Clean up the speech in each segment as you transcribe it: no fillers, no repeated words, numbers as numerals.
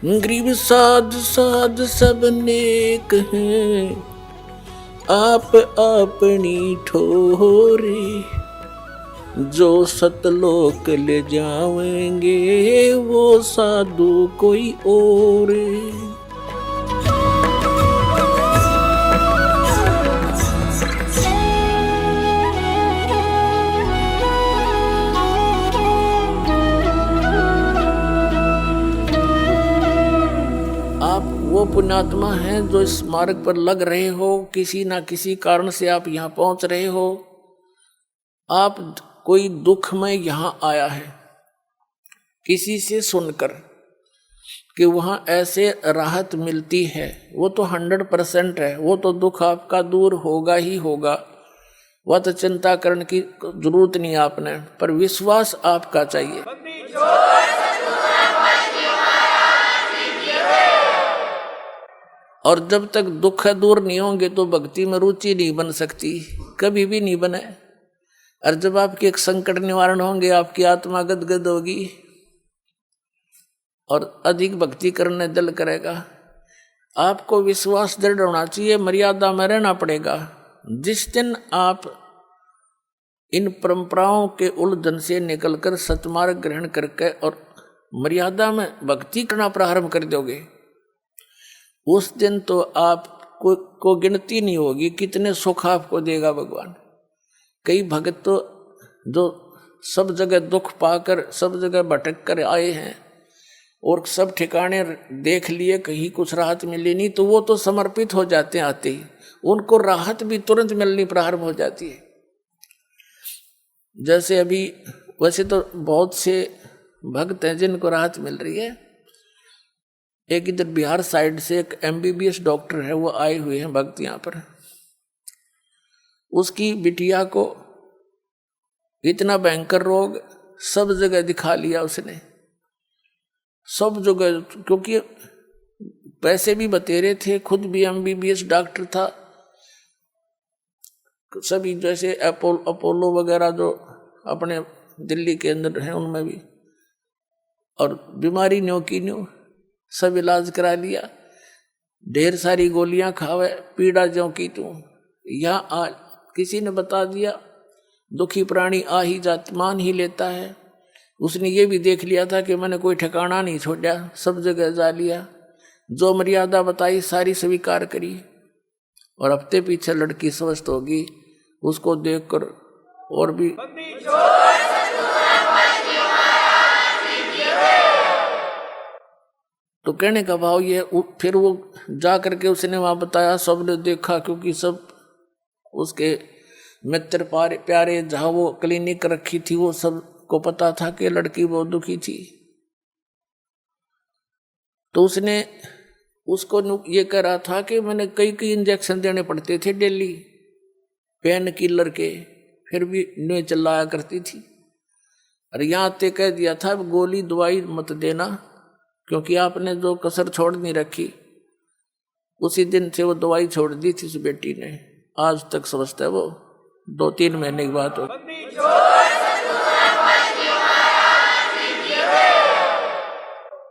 गरीब साध साध सब नेक हैं, आप अपनी ठोरे, जो सतलोक ले जावेंगे वो साधु कोई और। वो पुण्यात्मा हैं जो इस मार्ग पर लग रहे हो, किसी ना किसी कारण से आप यहाँ पहुंच रहे हो। आप कोई दुख में यहाँ आया है किसी से सुनकर कि वहाँ ऐसे राहत मिलती है, वो तो 100% है, वो तो दुख आपका दूर होगा ही होगा, वह तो चिंता करने की जरूरत नहीं आपने, पर विश्वास आपका चाहिए। और जब तक दुख दूर नहीं होंगे तो भक्ति में रुचि नहीं बन सकती, कभी भी नहीं बने। और जब आपके एक संकट निवारण होंगे, आपकी आत्मा गदगद होगी और अधिक भक्ति करने दिल करेगा। आपको विश्वास दृढ़ होना चाहिए, मर्यादा में रहना पड़ेगा। जिस दिन आप इन परंपराओं के उलझन से निकलकर सतमार्ग ग्रहण करके और मर्यादा में भक्ति करना प्रारंभ कर दोगे, उस दिन तो आपको गिनती नहीं होगी कितने सुख आपको देगा भगवान। कई भक्त तो जो सब जगह दुख पाकर सब जगह भटक कर आए हैं और सब ठिकाने देख लिए, कहीं कुछ राहत मिली नहीं, तो वो तो समर्पित हो जाते हैं आते ही, उनको राहत भी तुरंत मिलनी प्रारंभ हो जाती है। जैसे अभी वैसे तो बहुत से भक्त हैं जिनको राहत मिल रही है। एक इधर बिहार साइड से एक MBBS डॉक्टर है, वो आए हुए हैं भक्त यहाँ पर। उसकी बिटिया को इतना भयंकर रोग, सब जगह दिखा लिया उसने, सब जगह, क्योंकि पैसे भी बतेरे थे, खुद भी MBBS डॉक्टर था। सभी जैसे अपोलो वगैरह जो अपने दिल्ली के अंदर हैं उनमें भी, और बीमारी न्यो की न्यो सब इलाज करा लिया, ढेर सारी गोलियां खावे, पीड़ा ज्यों की तू। यहाँ किसी ने बता दिया दुखी प्राणी आ ही जात मान ही लेता है। उसने ये भी देख लिया था कि मैंने कोई ठिकाना नहीं छोड़ा, सब जगह जा लिया, जो मर्यादा बताई सारी स्वीकार करी। और हफ्ते पीछे लड़की स्वस्थ होगी, उसको देखकर और भी तो कहने का भाव ये, फिर वो जा करके उसने वहाँ बताया, सबने देखा, क्योंकि सब उसके मित्र प्यारे जहाँ वो क्लिनिक रखी थी वो सबको पता था कि लड़की बहुत दुखी थी। तो उसने उसको ये कह रहा था कि मैंने कई इंजेक्शन देने पड़ते थे डेली, पेन किलर के, फिर भी नहीं चिल्लाया करती थी। और यहाँ ते कह दिया था गोली दवाई मत देना, क्योंकि आपने जो कसर छोड़ नहीं रखी। उसी दिन से वो दवाई छोड़ दी थी उस बेटी ने, आज तक स्वस्थ है वो, 2-3 महीने की बात हो।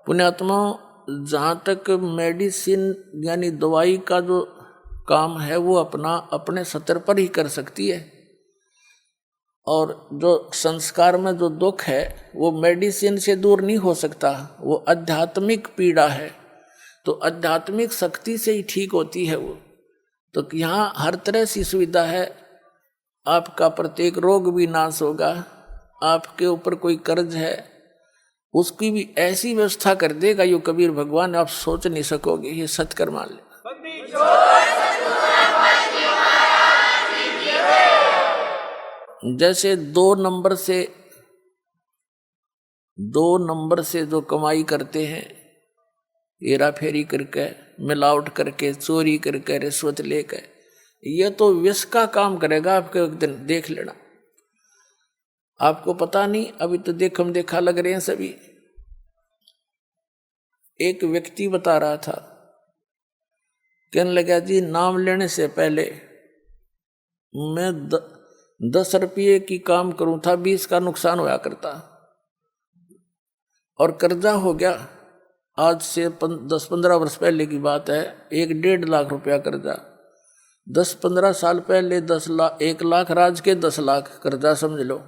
पुण्यात्मा, जहाँ तक मेडिसिन यानी दवाई का जो काम है वो अपने स्तर पर ही कर सकती है, और जो संस्कार में जो दुख है वो मेडिसिन से दूर नहीं हो सकता, वो आध्यात्मिक पीड़ा है, तो आध्यात्मिक शक्ति से ही ठीक होती है वो। तो यहाँ हर तरह से सुविधा है, आपका प्रत्येक रोग भी नाश होगा, आपके ऊपर कोई कर्ज है उसकी भी ऐसी व्यवस्था कर देगा यो कबीर भगवान, आप सोच नहीं सकोगे, ये सत्कर मान ले। जैसे 2 नंबर से जो कमाई करते हैं, हेरा फेरी करके, मिलावट करके, चोरी करके, रिश्वत लेकर, ये तो विष का काम करेगा आपके, एक दिन देख लेना। आपको पता नहीं, अभी तो देखा लग रहे हैं सभी। एक व्यक्ति बता रहा था, कहने लगा जी नाम लेने से पहले मैं 10 रुपये की काम करूं था, 20 का नुकसान होया करता, और कर्जा हो गया आज से 10-15 वर्ष पहले की बात है, 1-1.5 लाख रुपया कर्जा। 10-15 साल पहले 1 लाख राज के 10 लाख कर्जा समझ लो।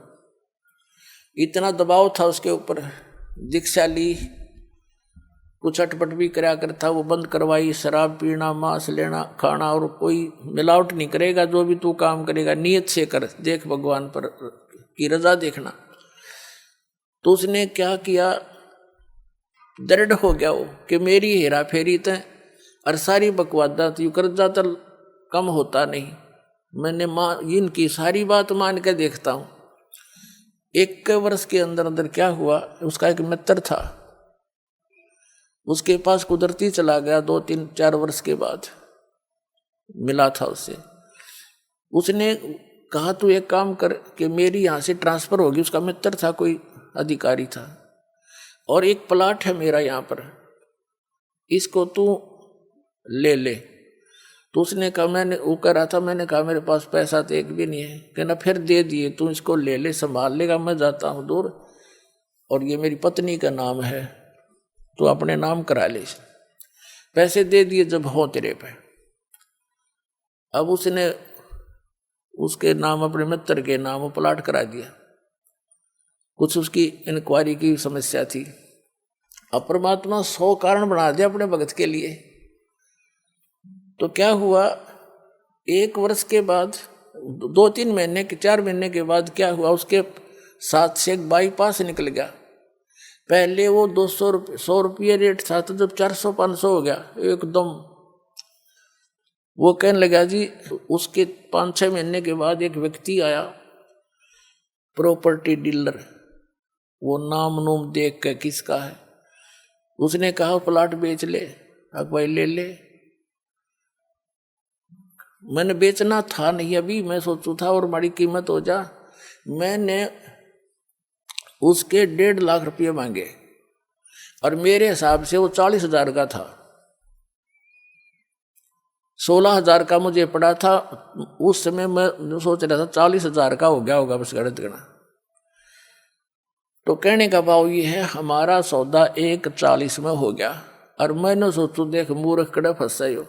इतना दबाव था उसके ऊपर। दीक्षा ली, कुछ अटपट भी कराया करता, वो बंद करवाई। शराब पीना, मांस लेना, खाना, और कोई मिलावट नहीं करेगा। जो भी तू काम करेगा नियत से कर, देख भगवान पर की रजा देखना। तो उसने क्या किया, दृढ़ हो गया वो कि मेरी हेरा फेरी तय और सारी बकवादा यू कर्जा तो कम होता नहीं। मैंने इनकी सारी बात मान के देखता हूँ। 1 वर्ष के अंदर अंदर क्या हुआ, उसका एक मित्र था, उसके पास कुदरती चला गया। 2-3-4 वर्ष के बाद मिला था उससे। उसने कहा तू एक काम कर कि मेरी यहाँ से ट्रांसफर होगी। उसका मित्र था, कोई अधिकारी था, और एक प्लाट है मेरा यहाँ पर, इसको तू ले ले। तो उसने कहा, मैंने वो कह रहा था, मैंने कहा मेरे पास पैसा तो एक भी नहीं है। कहना फिर दे दिए, तू इसको ले ले, संभाल लेगा, मैं जाता हूँ दूर, और ये मेरी पत्नी का नाम है, तो अपने नाम करा ले। पैसे दे दिए जब हो तेरे पे। अब उसने उसके नाम, अपने मित्र के नाम वो प्लाट करा दिया। कुछ उसकी इंक्वायरी की समस्या थी। अब परमात्मा 100 कारण बना दिया अपने भगत के लिए। तो क्या हुआ, 1 वर्ष के बाद, 2-3 महीने के 4 महीने के बाद क्या हुआ, उसके साथ से एक बाईपास निकल गया। पहले वो 100 रुपये रेट था, तो जब 400-500 हो गया एकदम। वो कहने लगा जी, उसके 5-6 महीने के बाद एक व्यक्ति आया, प्रॉपर्टी डीलर, वो नाम नूम देख के किसका है, उसने कहा प्लाट बेच ले। अब भाई ले ले। मैंने बेचना था नहीं अभी, मैं सोचू था और बड़ी कीमत हो जा। मैंने उसके 1.5 लाख रुपये मांगे, और मेरे हिसाब से वो 40,000 का था। 16,000 का मुझे पड़ा था उस समय। मैं सोच रहा था 40,000 का हो गया होगा, बस गणित गणा। तो कहने का भाव ये है, हमारा सौदा 1.40 में हो गया। और मैंने सोचू देख मूर्ख कड़ा फंसा हो,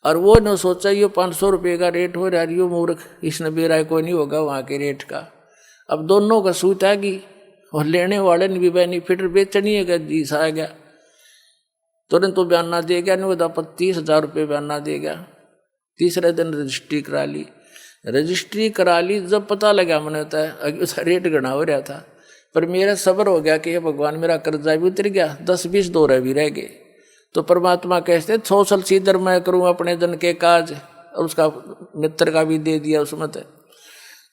और वो न सोचा ये 500 रुपये का रेट हो रहा, यो मूर्ख, इसने बेरा कोई नहीं होगा वहाँ के रेट का। अब दोनों का सूत आ गई, और लेने वाले ने भी बेनिफिट, बेचनी है जीस आ गया। तुरंत तो बयाना दे गया, नहीं होता 30,000 रुपये बयाना दे गया। तीसरे दिन रजिस्ट्री करा ली। रजिस्ट्री करा ली, जब पता लगा मैंने होता है उसका रेट गणा हो रहा था। पर मेरा सब्र हो गया कि भगवान मेरा कर्जा भी उतर गया, 10-20 दौरे भी रह गए। तो परमात्मा कहते 100 साल सीधर मैं करूँ अपने जन के काज, और उसका मित्र का भी दे दिया उसमें।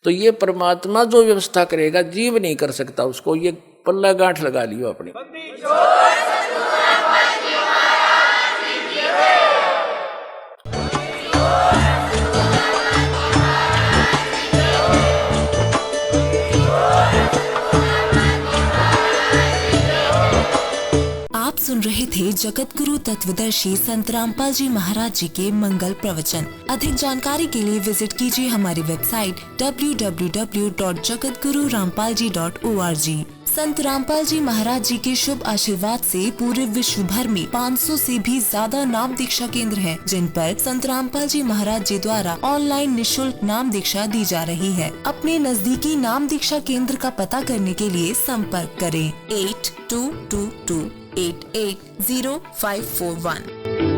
तो ये परमात्मा जो व्यवस्था करेगा, जीव नहीं कर सकता उसको। ये पल्ला गांठ लगा लियो अपनी। आप सुन रहे थे जगत गुरु तत्वदर्शी संत रामपाल जी महाराज जी के मंगल प्रवचन। अधिक जानकारी के लिए विजिट कीजिए हमारी वेबसाइट www.jagatgururampalji.org। संत रामपाल जी महाराज जी के शुभ आशीर्वाद से पूरे विश्व भर में 500 से भी ज्यादा नाम दीक्षा केंद्र हैं, जिन पर संत रामपाल जी महाराज जी द्वारा ऑनलाइन निशुल्क नाम दीक्षा दी जा रही है। अपने नजदीकी नाम दीक्षा केंद्र का पता करने के लिए संपर्क करें 8222880541।